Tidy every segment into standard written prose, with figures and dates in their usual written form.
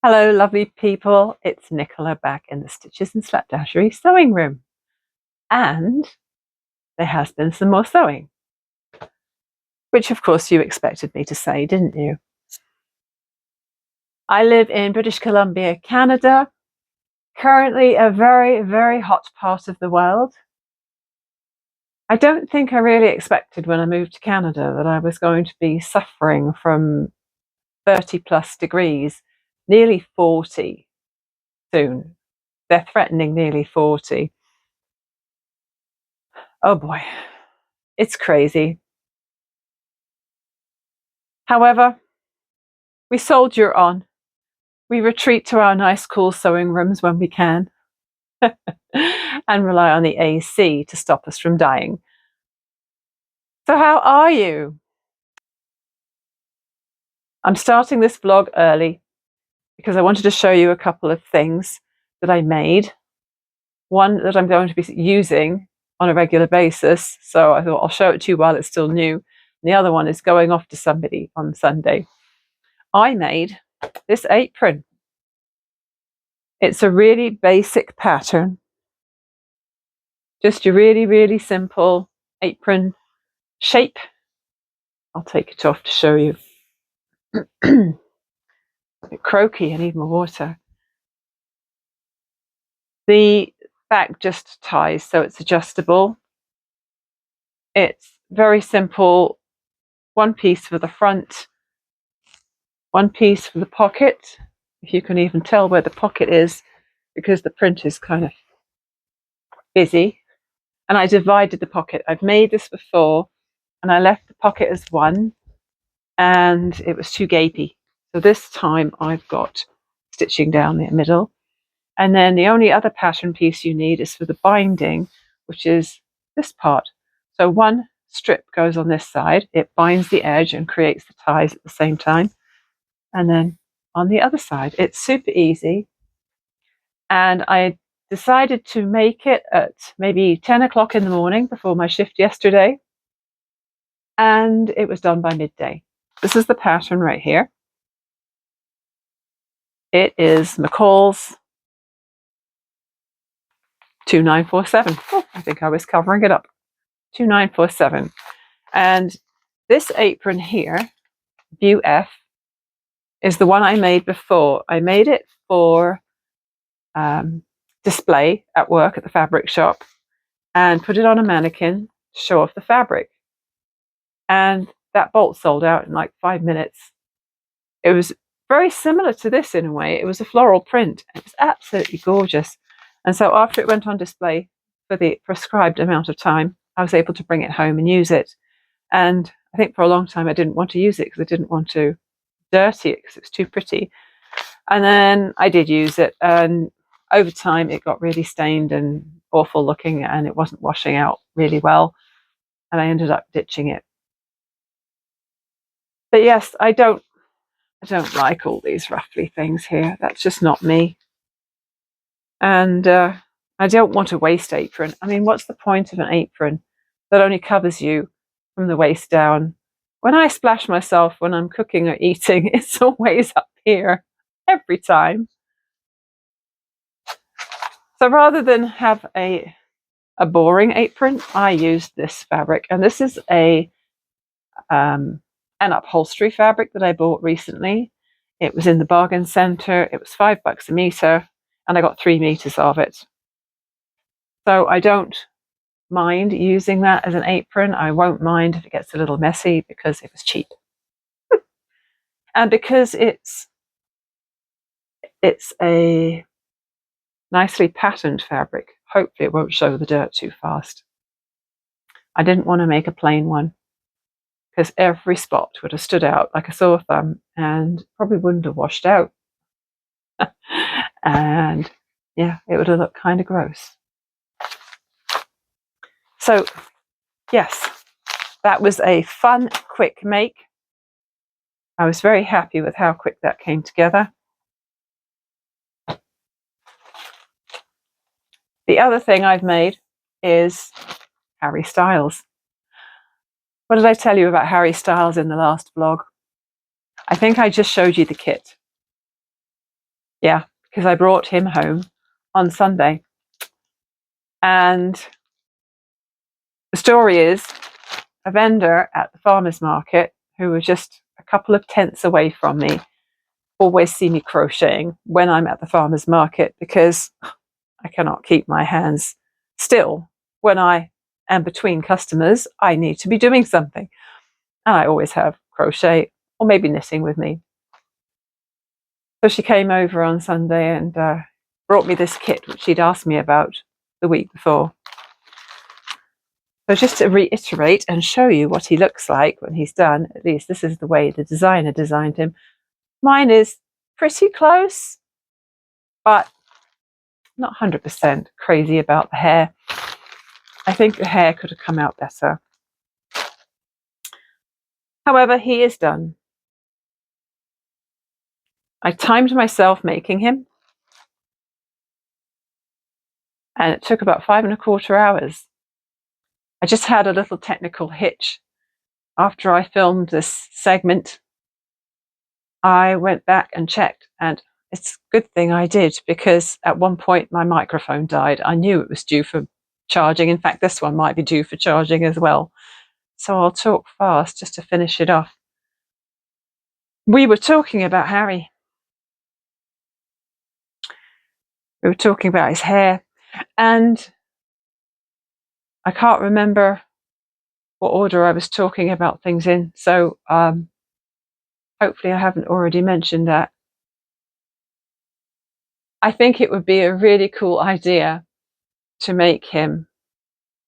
Hello, lovely people. It's Nicola back in the Stitches and Slapdashery sewing room. And there has been some more sewing, which of course you expected me to say, didn't you? I live in British Columbia, Canada, currently a very, very hot part of the world. I don't think I really expected when I moved to Canada that I was going to be suffering from 30 plus degrees, nearly 40 soon. They're threatening nearly 40. Oh boy, it's crazy. However, we soldier on. We retreat to our nice cool sewing rooms when we can and rely on the AC to stop us from dying. So how are you? I'm starting this vlog early because I wanted to show you a couple of things that I made. One that I'm going to be using on a regular basis, so I thought I'll show it to you while it's still new. And the other one is going off to somebody on Sunday. I made this apron. It's a really basic pattern. Just a really, really simple apron shape. I'll take it off to show you. A bit croaky, I need more water. The back just ties, so it's adjustable. It's very simple. One piece for the front, one piece for the pocket. If you can even tell where the pocket is, because the print is kind of busy. And I divided the pocket. I've made this before, and I left the pocket as one, and it was too gapey. So this time I've got stitching down the middle. And then the only other pattern piece you need is for the binding, which is this part. So one strip goes on this side, it binds the edge and creates the ties at the same time. And then on the other side, it's super easy. And I decided to make it at maybe 10 o'clock in the morning before my shift yesterday. And it was done by midday. This is the pattern right here. It is McCalls 2947. Oh, I think I was covering it up. 2947. And this apron here, View F, is the one I made before. I made it for display at work at the fabric shop and put it on a mannequin to show off the fabric. And that bolt sold out in like 5 minutes. It was very similar to this in a way. It was a floral print. It was absolutely gorgeous. And so after it went on display for the prescribed amount of time, I was able to bring it home and use it. And I think for a long time I didn't want to use it because I didn't want to dirty it because it was too pretty. And then I did use it, and over time it got really stained and awful looking, and it wasn't washing out really well, and I ended up ditching it. But yes, I don't like all these ruffly things here. That's just not me. And I don't want a waist apron. I mean, what's the point of an apron that only covers you from the waist down? When I splash myself when I'm cooking or eating, it's always up here, every time. So rather than have a boring apron, I used this fabric. And this is an upholstery fabric that I bought recently. It was in the bargain center. It was $5 a meter, and I got 3 meters of it. So I don't mind using that as an apron. I won't mind if it gets a little messy because it was cheap. And because it's a nicely patterned fabric, hopefully it won't show the dirt too fast. I didn't want to make a plain one because every spot would have stood out like a sore thumb and probably wouldn't have washed out. And yeah, it would have looked kind of gross. So yes, that was a fun, quick make. I was very happy with how quick that came together. The other thing I've made is Harry Styles. What did I tell you about Harry Styles in the last vlog? I think I just showed you the kit. Yeah, because I brought him home on Sunday. And the story is a vendor at the farmer's market, who was just a couple of tents away from me, always see me crocheting when I'm at the farmer's market, because I cannot keep my hands still. When I am between customers, I need to be doing something. And I always have crochet or maybe knitting with me. So she came over on Sunday and brought me this kit, which she'd asked me about the week before. So just to reiterate and show you what he looks like when he's done, at least this is the way the designer designed him. Mine is pretty close, but not 100% crazy about the hair. I think the hair could have come out better. However, he is done. I timed myself making him, and it took about 5¼ hours. I just had a little technical hitch. After I filmed this segment, I went back and checked, and it's a good thing I did, because at one point my microphone died. I knew it was due for charging. In fact, this one might be due for charging as well. So I'll talk fast just to finish it off. We were talking about Harry. We were talking about his hair, and I can't remember what order I was talking about things in. So hopefully I haven't already mentioned that. I think it would be a really cool idea to make him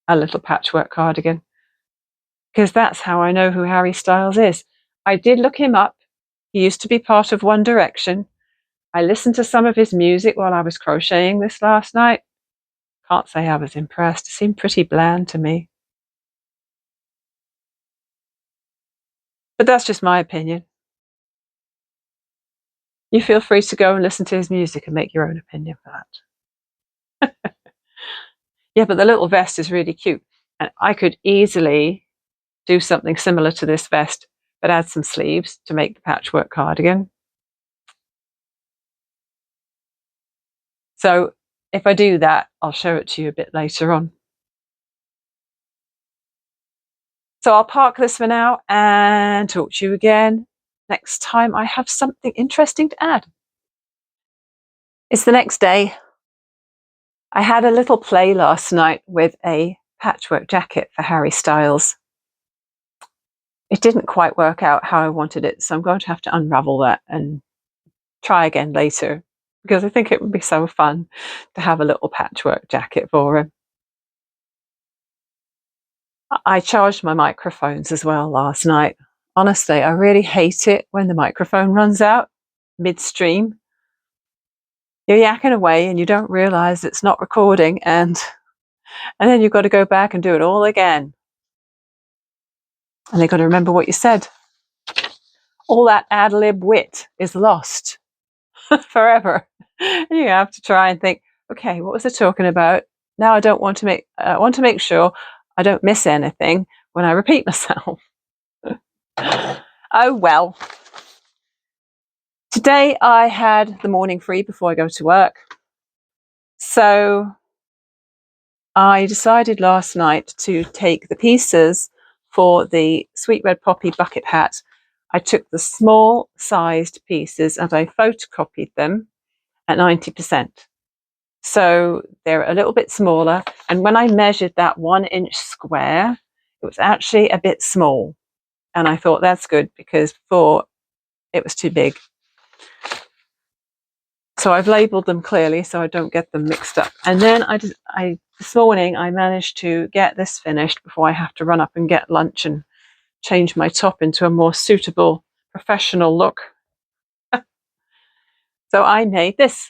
a little patchwork cardigan, because that's how I know who Harry Styles is. I did look him up. He used to be part of One Direction. I listened to some of his music while I was crocheting this last night. Can't say I was impressed. It seemed pretty bland to me. But that's just my opinion. You feel free to go and listen to his music and make your own opinion for that. Yeah, but the little vest is really cute. And I could easily do something similar to this vest, but add some sleeves to make the patchwork cardigan. So if I do that, I'll show it to you a bit later on. So I'll park this for now and talk to you again next time I have something interesting to add. It's the next day. I had a little play last night with a patchwork jacket for Harry Styles. It didn't quite work out how I wanted it, so I'm going to have to unravel that and try again later, because I think it would be so fun to have a little patchwork jacket for him. I charged my microphones as well last night. Honestly, I really hate it when the microphone runs out midstream. You're yakking away and you don't realize it's not recording, and then you've got to go back and do it all again. And they've got to remember what you said. All that ad lib wit is lost forever. And you have to try and think, okay, what was I talking about? Now I want to make sure I don't miss anything when I repeat myself. Oh well. Today I had the morning free before I go to work. So I decided last night to take the pieces for the Sweet Red Poppy bucket hat. I took the small sized pieces and I photocopied them at 90%. So they're a little bit smaller. And when I measured that 1-inch square, it was actually a bit small. And I thought that's good, because before it was too big. So I've labeled them clearly so I don't get them mixed up. And then this morning I managed to get this finished before I have to run up and get lunch and change my top into a more suitable professional look. So I made this.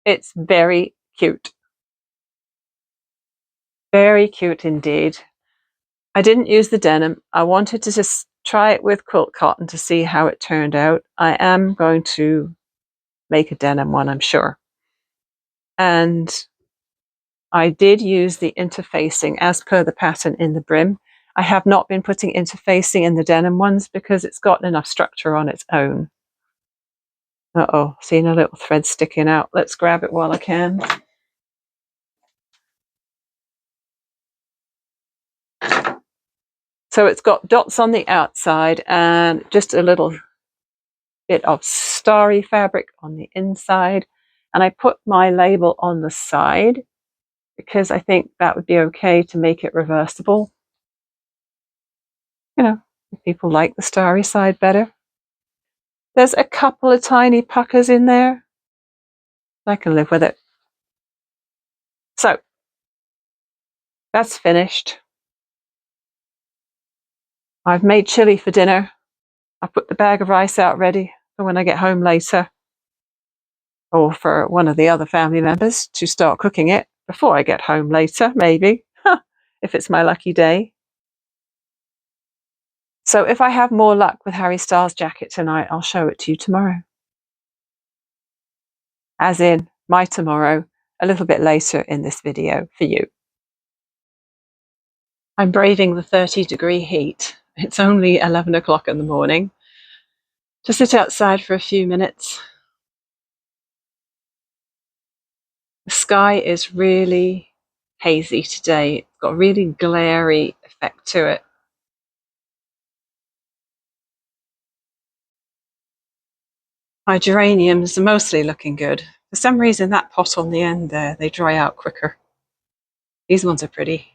It's very cute. Very cute indeed. I didn't use the denim. I wanted to just try it with quilt cotton to see how it turned out. I am going to make a denim one, I'm sure. And I did use the interfacing as per the pattern in the brim. I have not been putting interfacing in the denim ones because it's got enough structure on its own. Uh-oh, seen a little thread sticking out. Let's grab it while I can. So it's got dots on the outside and just a little bit of starry fabric on the inside. And I put my label on the side because I think that would be okay to make it reversible. You know, if people like the starry side better. There's a couple of tiny puckers in there. I can live with it. So that's finished. I've made chili for dinner. I put the bag of rice out ready for when I get home later, or for one of the other family members to start cooking it before I get home later, maybe, if it's my lucky day. So if I have more luck with Harry Styles' jacket tonight, I'll show it to you tomorrow. As in, my tomorrow, a little bit later in this video for you. I'm braving the 30-degree heat. It's only 11 o'clock in the morning. To sit outside for a few minutes. The sky is really hazy today. It's got a really glary effect to it. My geraniums are mostly looking good. For some reason, that pot on the end there, they dry out quicker. These ones are pretty.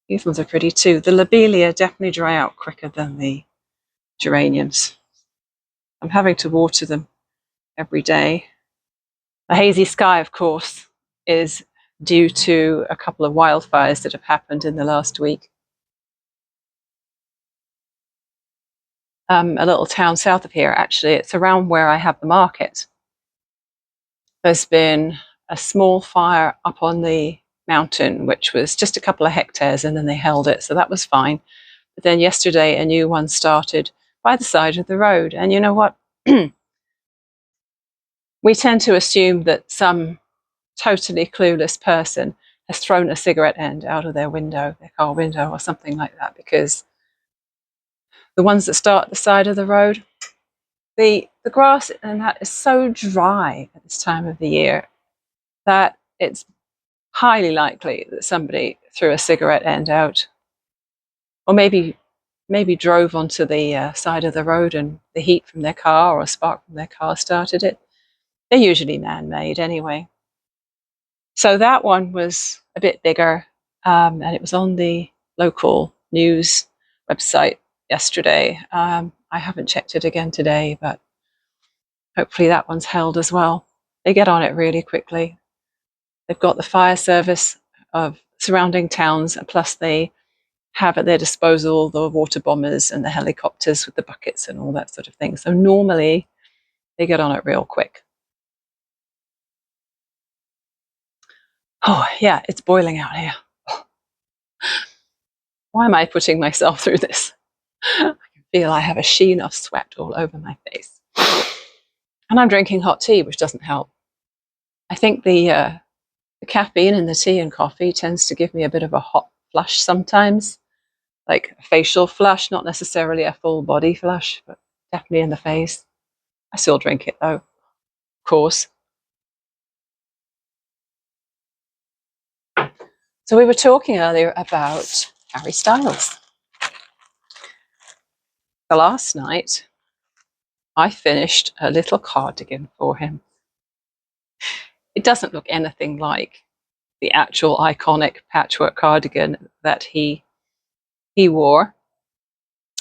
These ones are pretty too. The lobelia definitely dry out quicker than the geraniums. I'm having to water them every day. The hazy sky, of course, is due to a couple of wildfires that have happened in the last week. A little town south of here, actually. It's around where I have the market. There's been a small fire up on the mountain, which was just a couple of hectares, and then they held it, so that was fine. But then yesterday, a new one started by the side of the road. And you know what? We tend to assume that some totally clueless person has thrown a cigarette end out of their window, their car window, or something like that, because the ones that start at the side of the road, the grass and that is so dry at this time of the year that it's highly likely that somebody threw a cigarette end out, or maybe drove onto the side of the road and the heat from their car or a spark from their car started it. They're usually man-made anyway. So that one was a bit bigger, and it was on the local news website yesterday. I haven't checked it again today, but hopefully that one's held as well. They get on it really quickly. They've got the fire service of surrounding towns, plus they have at their disposal the water bombers and the helicopters with the buckets and all that sort of thing. So normally they get on it real quick. Oh yeah, it's boiling out here. Why am I putting myself through this? I can feel I have a sheen of sweat all over my face. And I'm drinking hot tea, which doesn't help. I think the caffeine in the tea and coffee tends to give me a bit of a hot flush sometimes, like a facial flush, not necessarily a full body flush, but definitely in the face. I still drink it though, of course. So we were talking earlier about Harry Styles. So last night, I finished a little cardigan for him. It doesn't look anything like the actual iconic patchwork cardigan that he wore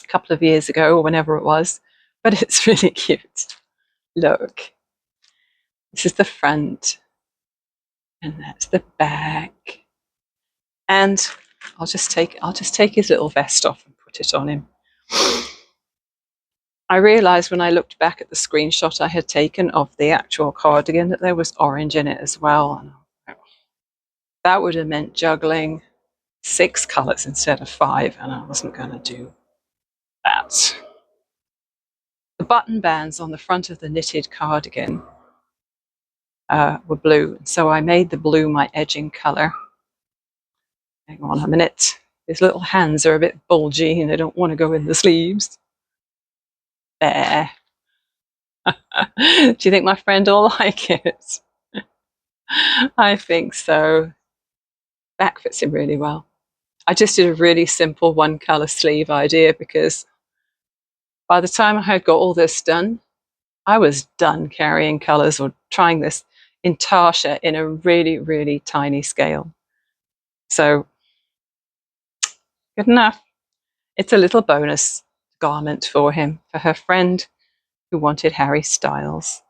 a couple of years ago or whenever it was, but it's really cute. Look, this is the front, and that's the back. And I'll just take his little vest off and put it on him. I realized when I looked back at the screenshot I had taken of the actual cardigan that there was orange in it as well. And that would have meant juggling 6 colors instead of 5, and I wasn't going to do that. The button bands on the front of the knitted cardigan were blue, so I made the blue my edging color. Hang on a minute. His little hands are a bit bulgy and they don't want to go in the sleeves. There. Do you think my friend will like it? I think so. Back fits him really well. I just did a really simple one colour sleeve idea because by the time I had got all this done, I was done carrying colours or trying this in Tasha in a really, really tiny scale. So, good enough. It's a little bonus garment for him, for her friend who wanted Harry Styles.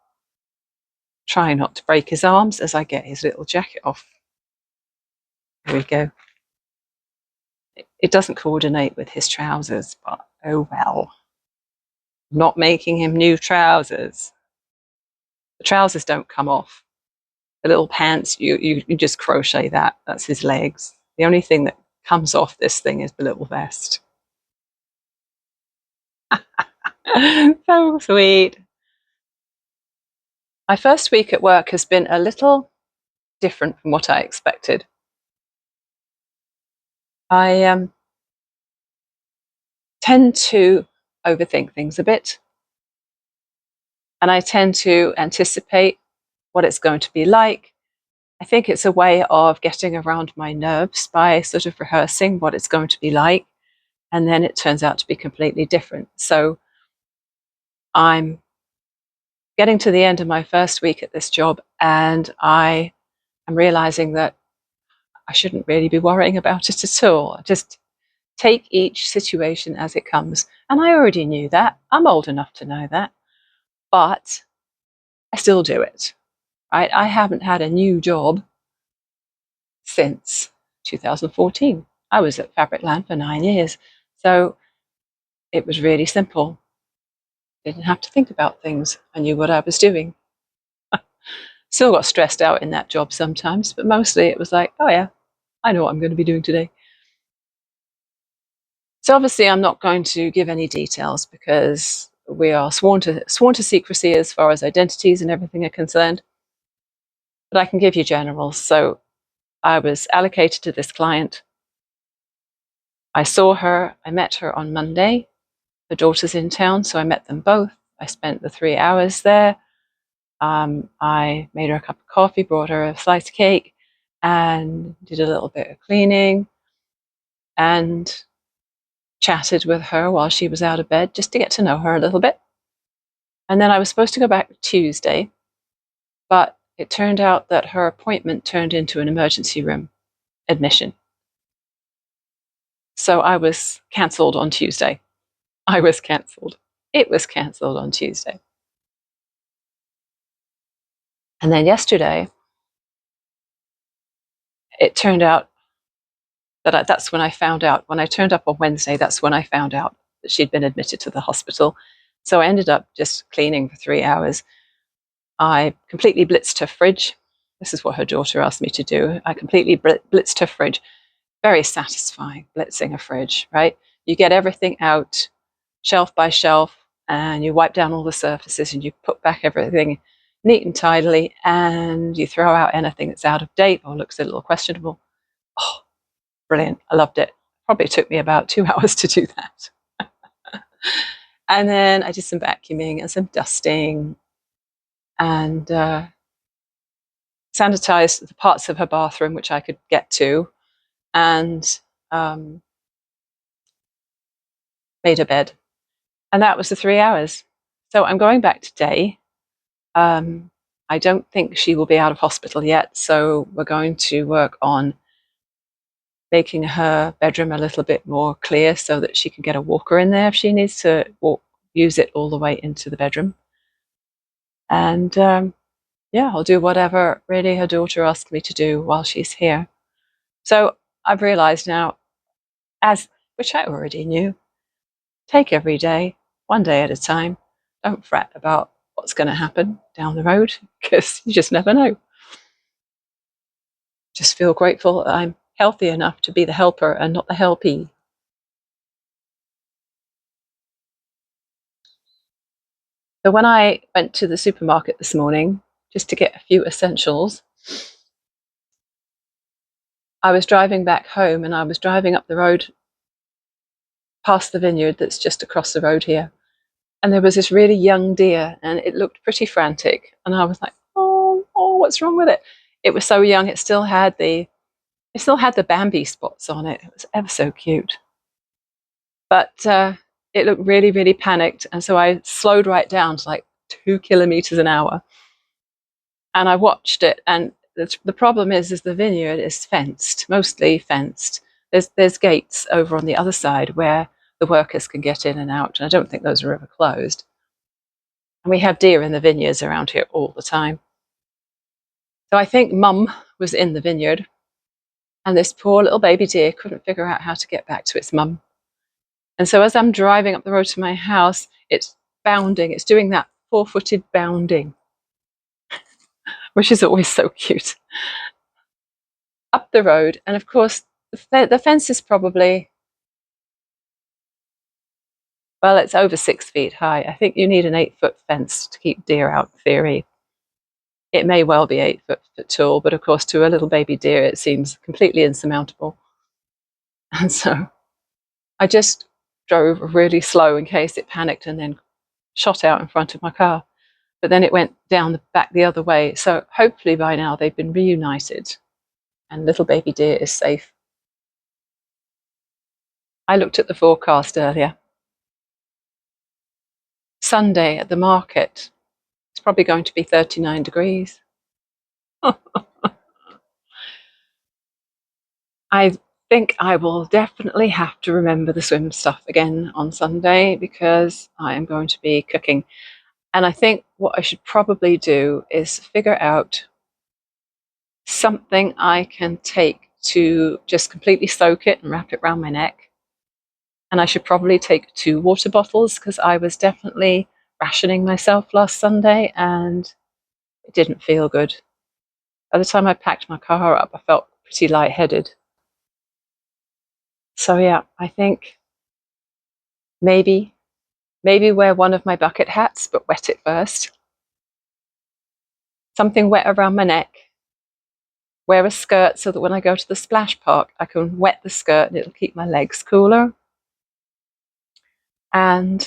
Try not to break his arms as I get his little jacket off. There we go. It doesn't coordinate with his trousers, but oh well. Not making him new trousers. The trousers don't come off. The little pants, you just crochet that. That's his legs. The only thing that comes off this thing is the little vest. So sweet. My first week at work has been a little different from what I expected. I tend to overthink things a bit, and I tend to anticipate what it's going to be like. I think it's a way of getting around my nerves by sort of rehearsing what it's going to be like, and then it turns out to be completely different. So I'm getting to the end of my first week at this job, and I am realizing that I shouldn't really be worrying about it at all. Just take each situation as it comes. And I already knew that. I'm old enough to know that. But I still do it. Right? I haven't had a new job since 2014. I was at Fabricland for 9 years. So it was really simple. Didn't have to think about things. I knew what I was doing. Still got stressed out in that job sometimes, but mostly it was like, oh yeah, I know what I'm going to be doing today. So obviously I'm not going to give any details because we are sworn to secrecy as far as identities and everything are concerned. But I can give you generals. So I was allocated to this client. I saw her, I met her on Monday. Her daughter's in town, so I met them both. I spent the 3 hours there. I made her a cup of coffee, brought her a slice of cake, and did a little bit of cleaning and chatted with her while she was out of bed just to get to know her a little bit. And then I was supposed to go back Tuesday, but it turned out that her appointment turned into an emergency room admission. So I was cancelled on Tuesday. I was cancelled. It was cancelled on Tuesday. And then yesterday, it turned out that that's when I found out. When I turned up on Wednesday, that's when I found out that she'd been admitted to the hospital. So I ended up just cleaning for 3 hours. I completely blitzed her fridge. This is what her daughter asked me to do. I completely blitzed her fridge. Very satisfying, blitzing a fridge, right? You get everything out shelf by shelf and you wipe down all the surfaces and you put back everything neat and tidily and you throw out anything that's out of date or looks a little questionable. Oh, brilliant. I loved it. Probably took me about 2 hours to do that. And then I did some vacuuming and some dusting and sanitized the parts of her bathroom which I could get to and made her bed. And that was the 3 hours. So I'm going back today. I don't think she will be out of hospital yet, so we're going to work on making her bedroom a little bit more clear so that she can get a walker in there if she needs to use it all the way into the bedroom. And yeah, I'll do whatever really her daughter asked me to do while she's here. So I've realized now, which I already knew, take every day, one day at a time. Don't fret about what's going to happen down the road because you just never know. Just feel grateful that I'm healthy enough to be the helper and not the helpee. So when I went to the supermarket this morning just to get a few essentials, I was driving back home and I was driving up the road past the vineyard that's just across the road here. And there was this really young deer, and it looked pretty frantic. And I was like, oh, what's wrong with it? It was so young, it still had the Bambi spots on it. It was ever so cute. But it looked really, really panicked. And so I slowed right down to like 2 kilometers an hour. And I watched it. And the problem is the vineyard is fenced, mostly fenced. There's gates over on the other side where the workers can get in and out. And I don't think those are ever closed. And we have deer in the vineyards around here all the time. So I think Mum was in the vineyard. And this poor little baby deer couldn't figure out how to get back to its mum. And so as I'm driving up the road to my house, it's bounding. It's doing that 4-footed bounding, which is always so cute. Up the road. And of course, the fence is probably, well, it's over 6 feet high. I think you need an 8-foot fence to keep deer out, in theory. It may well be 8 foot tall, but of course, to a little baby deer, it seems completely insurmountable. And so I just drove really slow in case it panicked and then shot out in front of my car. But then it went down the back the other way. So hopefully by now they've been reunited and little baby deer is safe. I looked at the forecast earlier. Sunday at the market, it's probably going to be 39 degrees. I think I will definitely have to remember the swim stuff again on Sunday because I am going to be cooking. And I think what I should probably do is figure out something I can take to just completely soak it and wrap it around my neck. And I should probably take 2 water bottles because I was definitely rationing myself last Sunday and it didn't feel good. By the time I packed my car up, I felt pretty lightheaded. So yeah, I think maybe wear one of my bucket hats, but wet it first. Something wet around my neck. Wear a skirt so that when I go to the splash park, I can wet the skirt and it'll keep my legs cooler. And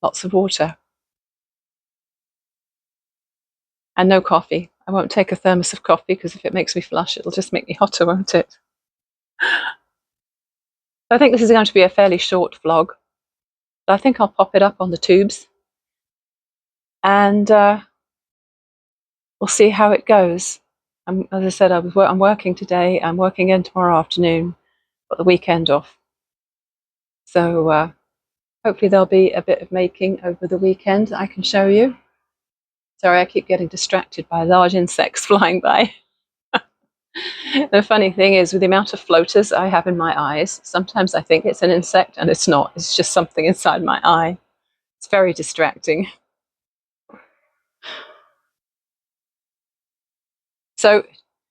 lots of water. And no coffee. I won't take a thermos of coffee because if it makes me flush, it'll just make me hotter, won't it? I think this is going to be a fairly short vlog. But I think I'll pop it up on the tubes. And we'll see how it goes. As I said, I'm working today. I'm working again tomorrow afternoon. Got the weekend off. So hopefully there'll be a bit of making over the weekend I can show you. Sorry, I keep getting distracted by large insects flying by. The funny thing is, with the amount of floaters I have in my eyes, sometimes I think it's an insect and it's not. It's just something inside my eye. It's very distracting. So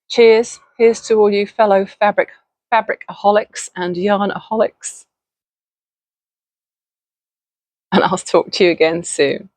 cheers. Here's to all you fellow fabricaholics and yarnaholics. And I'll talk to you again soon.